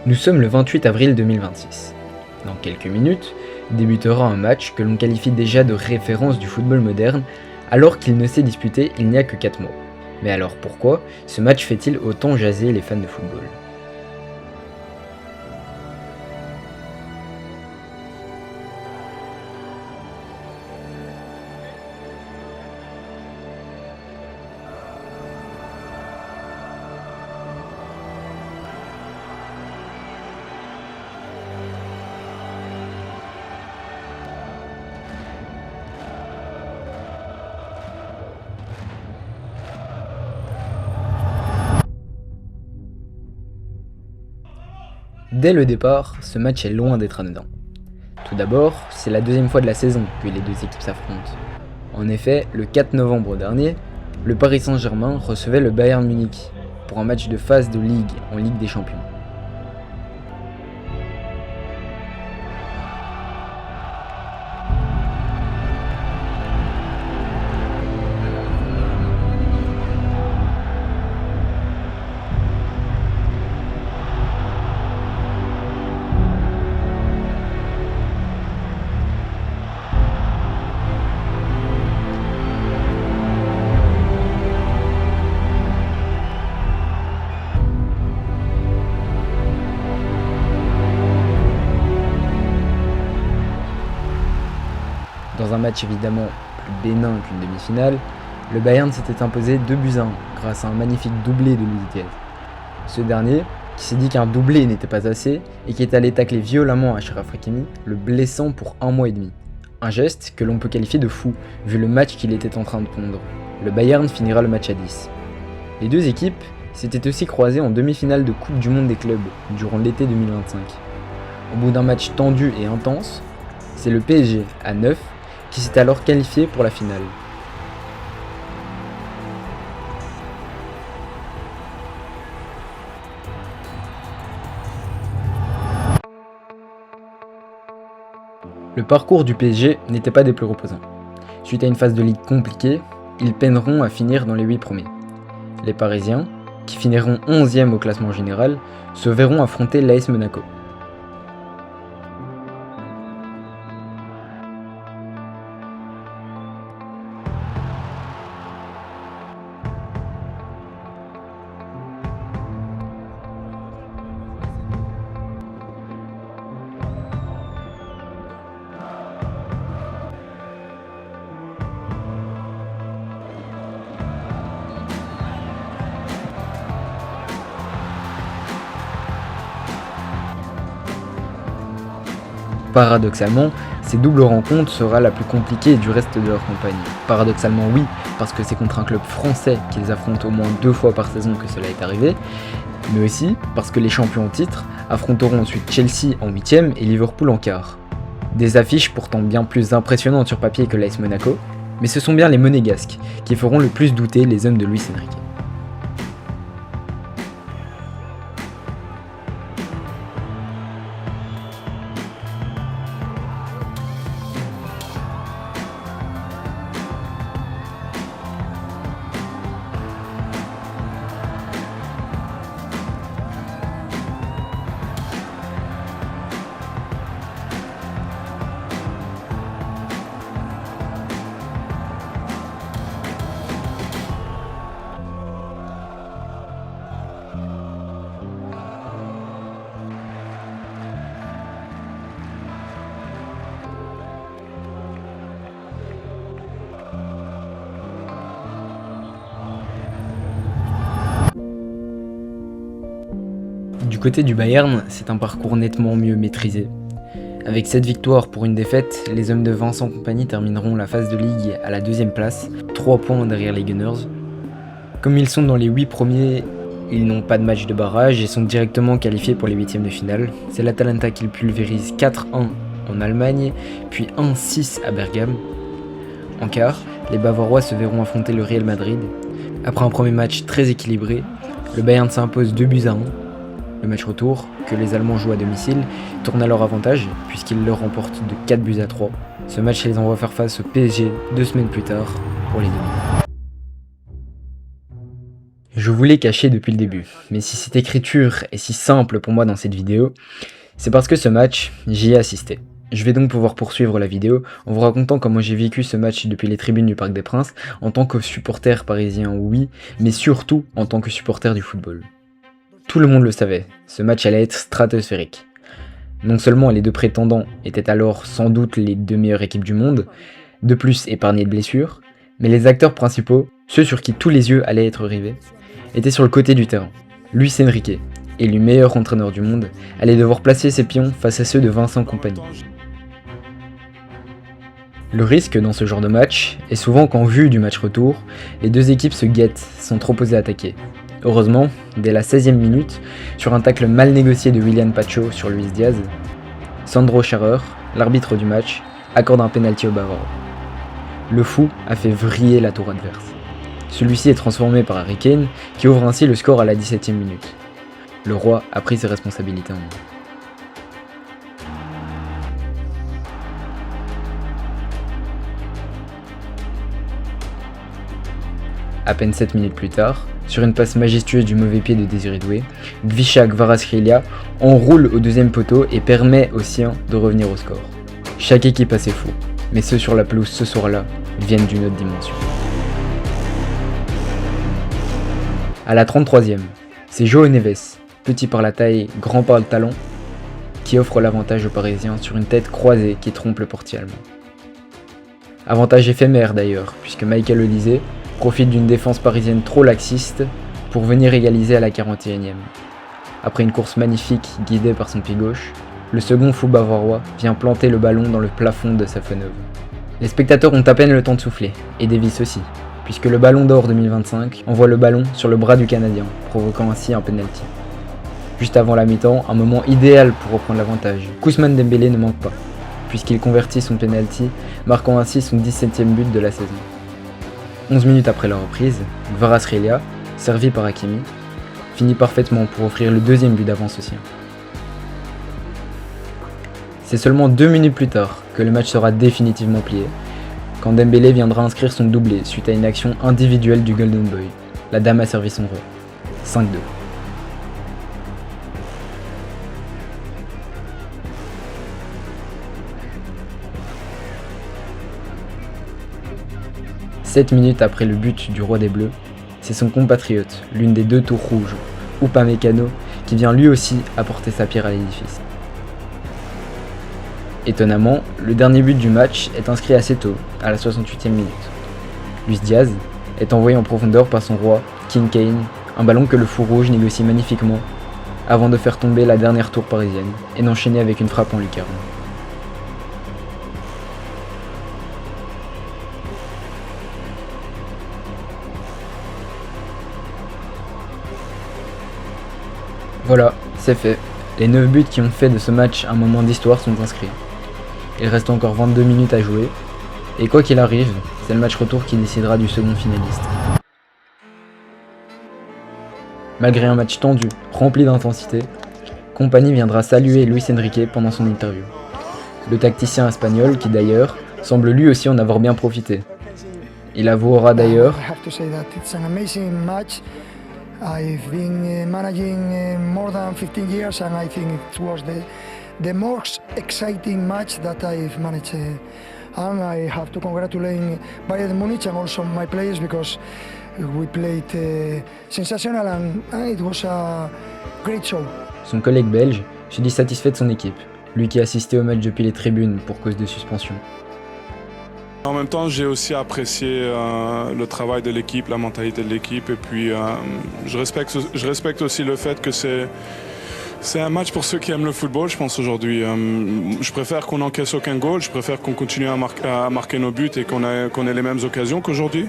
Nous sommes le 28 avril 2026. Dans quelques minutes, débutera un match que l'on qualifie déjà de référence du football moderne, alors qu'il ne s'est disputé il n'y a que 4 mois. Mais alors pourquoi ce match fait-il autant jaser les fans de football ? Dès le départ, ce match est loin d'être anodin. Tout d'abord, c'est la deuxième fois de la saison que les deux équipes s'affrontent. En effet, le 4 novembre dernier, le Paris Saint-Germain recevait le Bayern Munich pour un match de phase de Ligue en Ligue des Champions. Dans un match évidemment plus bénin qu'une demi-finale, le Bayern s'était imposé 2-1 grâce à un magnifique doublé de Luis Diaz. Ce dernier, qui s'est dit qu'un doublé n'était pas assez et qui est allé tacler violemment Achraf Hakimi, le blessant pour 1 mois et demi. Un geste que l'on peut qualifier de fou, vu le match qu'il était en train de pondre. Le Bayern finira le match à 10. Les deux équipes s'étaient aussi croisées en demi-finale de Coupe du Monde des clubs durant l'été 2025. Au bout d'un match tendu et intense, c'est le PSG à 9 qui s'est alors qualifié pour la finale. Le parcours du PSG n'était pas des plus reposants. Suite à une phase de ligue compliquée, ils peineront à finir dans les 8 premiers. Les Parisiens, qui finiront 11e au classement général, se verront affronter l'AS Monaco. Paradoxalement, cette double rencontre sera la plus compliquée du reste de leur campagne. Paradoxalement oui, parce que c'est contre un club français qu'ils affrontent au moins 2 fois par saison que cela est arrivé, mais aussi parce que les champions en titre affronteront ensuite Chelsea en 8ème et Liverpool en quart. Des affiches pourtant bien plus impressionnantes sur papier que l'AS Monaco, mais ce sont bien les Monégasques qui feront le plus douter les hommes de Luis Enrique. Du côté du Bayern, c'est un parcours nettement mieux maîtrisé. Avec 7 victoires pour une défaite, les hommes de Vincent Kompany termineront la phase de ligue à la 2ème place, 3 points derrière les Gunners. Comme ils sont dans les 8 premiers, ils n'ont pas de match de barrage et sont directement qualifiés pour les 8ème de finale. C'est l'Atalanta qui le pulvérise 4-1 en Allemagne, puis 1-6 à Bergame. En quart, les Bavarois se verront affronter le Real Madrid. Après un premier match très équilibré, le Bayern s'impose 2-1. Le match retour, que les Allemands jouent à domicile, tourne à leur avantage puisqu'ils le remportent de 4-3. Ce match les envoie faire face au PSG 2 semaines plus tard pour les demi. Je vous l'ai caché depuis le début, mais si cette écriture est si simple pour moi dans cette vidéo, c'est parce que ce match, j'y ai assisté. Je vais donc pouvoir poursuivre la vidéo en vous racontant comment j'ai vécu ce match depuis les tribunes du Parc des Princes, en tant que supporter parisien oui, mais surtout en tant que supporter du football. Tout le monde le savait, ce match allait être stratosphérique. Non seulement les deux prétendants étaient alors sans doute les deux meilleures équipes du monde, de plus épargnés de blessures, mais les acteurs principaux, ceux sur qui tous les yeux allaient être rivés, étaient sur le côté du terrain. Luis Enrique, élu meilleur entraîneur du monde, allait devoir placer ses pions face à ceux de Vincent Kompany. Le risque dans ce genre de match est souvent qu'en vue du match retour, les deux équipes se guettent sans trop oser attaquer. Heureusement, dès la 16e minute, sur un tacle mal négocié de Willian Pacho sur Luis Diaz, Sandro Scharer, l'arbitre du match, accorde un pénalty au Bavarois. Le fou a fait vriller la tour adverse. Celui-ci est transformé par Harry Kane, qui ouvre ainsi le score à la 17e minute. Le roi a pris ses responsabilités en main. À peine 7 minutes plus tard, sur une passe majestueuse du mauvais pied de Désiré Doué, Gvicha Kvaratskhelia enroule au deuxième poteau et permet aux siens de revenir au score. Chaque équipe a ses fous, mais ceux sur la pelouse ce soir-là viennent d'une autre dimension. À la 33e, c'est João Neves, petit par la taille, grand par le talent, qui offre l'avantage aux Parisiens sur une tête croisée qui trompe le portier allemand. Avantage éphémère d'ailleurs, puisque Michael Olise profite d'une défense parisienne trop laxiste pour venir égaliser à la 41e. Après une course magnifique guidée par son pied gauche, le second fou bavarois vient planter le ballon dans le plafond de sa feneuve. Les spectateurs ont à peine le temps de souffler, et Davis aussi, puisque le Ballon d'Or 2025 envoie le ballon sur le bras du Canadien, provoquant ainsi un penalty. Juste avant la mi-temps, un moment idéal pour reprendre l'avantage. Ousmane Dembélé ne manque pas, puisqu'il convertit son penalty, marquant ainsi son 17e but de la saison. 11 minutes après la reprise, Kvaratskhelia, servi par Hakimi, finit parfaitement pour offrir le deuxième but d'avance au sien. C'est seulement 2 minutes plus tard que le match sera définitivement plié, quand Dembélé viendra inscrire son doublé suite à une action individuelle du Golden Boy. La dame a servi son rôle. 5-2. Sept minutes après le but du roi des Bleus, c'est son compatriote, l'une des deux tours rouges, Upamecano, qui vient lui aussi apporter sa pierre à l'édifice. Étonnamment, le dernier but du match est inscrit assez tôt, à la 68e minute. Luis Diaz est envoyé en profondeur par son roi, King Kane, un ballon que le fou rouge négocie magnifiquement, avant de faire tomber la dernière tour parisienne et d'enchaîner avec une frappe en lucarne. Voilà, c'est fait. Les 9 buts qui ont fait de ce match un moment d'histoire sont inscrits. Il reste encore 22 minutes à jouer, et quoi qu'il arrive, c'est le match retour qui décidera du second finaliste. Malgré un match tendu, rempli d'intensité, Kompany viendra saluer Luis Enrique pendant son interview. Le tacticien espagnol qui d'ailleurs semble lui aussi en avoir bien profité. Il avouera d'ailleurs I've been managing more than 15 years and I think it was the most exciting match that I've managed. And I have to congratulate Bayern Munich and also my players because we played sensational and it was a great show. Son collègue belge se dit satisfait de son équipe, lui qui a assisté au match depuis les tribunes pour cause de suspension. En même temps, j'ai aussi apprécié le travail de l'équipe, la mentalité de l'équipe, et puis je respecte aussi le fait que c'est un match pour ceux qui aiment le football, je pense aujourd'hui. Je préfère qu'on n'encaisse aucun goal, je préfère qu'on continue à marquer nos buts et qu'on ait les mêmes occasions qu'aujourd'hui.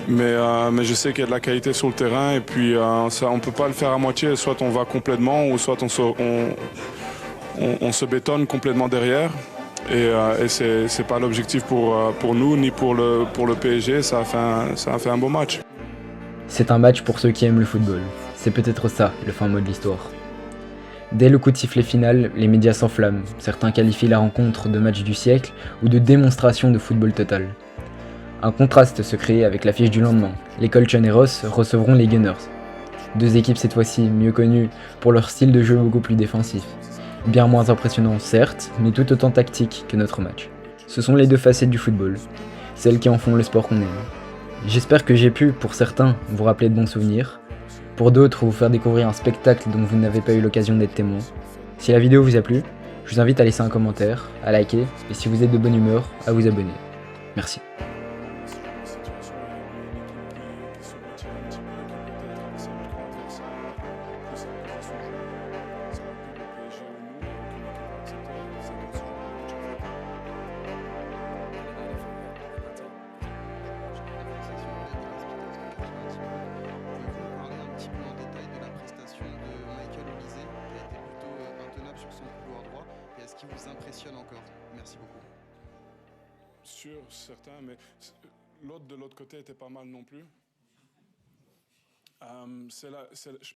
Mais je sais qu'il y a de la qualité sur le terrain et puis ça, on ne peut pas le faire à moitié, soit on va complètement ou soit on se bétonne complètement derrière. Et c'est pas l'objectif pour nous ni pour le PSG, ça a fait un beau match. C'est un match pour ceux qui aiment le football. C'est peut-être ça, le fin mot de l'histoire. Dès le coup de sifflet final, les médias s'enflamment. Certains qualifient la rencontre de match du siècle ou de démonstration de football total. Un contraste se crée avec l'affiche du lendemain. Les Colchoneros recevront les Gunners. Deux équipes cette fois-ci mieux connues pour leur style de jeu beaucoup plus défensif. Bien moins impressionnant certes, mais tout autant tactique que notre match. Ce sont les deux facettes du football, celles qui en font le sport qu'on aime. J'espère que j'ai pu, pour certains, vous rappeler de bons souvenirs, pour d'autres vous faire découvrir un spectacle dont vous n'avez pas eu l'occasion d'être témoin. Si la vidéo vous a plu, je vous invite à laisser un commentaire, à liker, et si vous êtes de bonne humeur, à vous abonner. Merci. Qui vous impressionne encore? Merci beaucoup. Sur certains, mais l'autre de l'autre côté était pas mal non plus.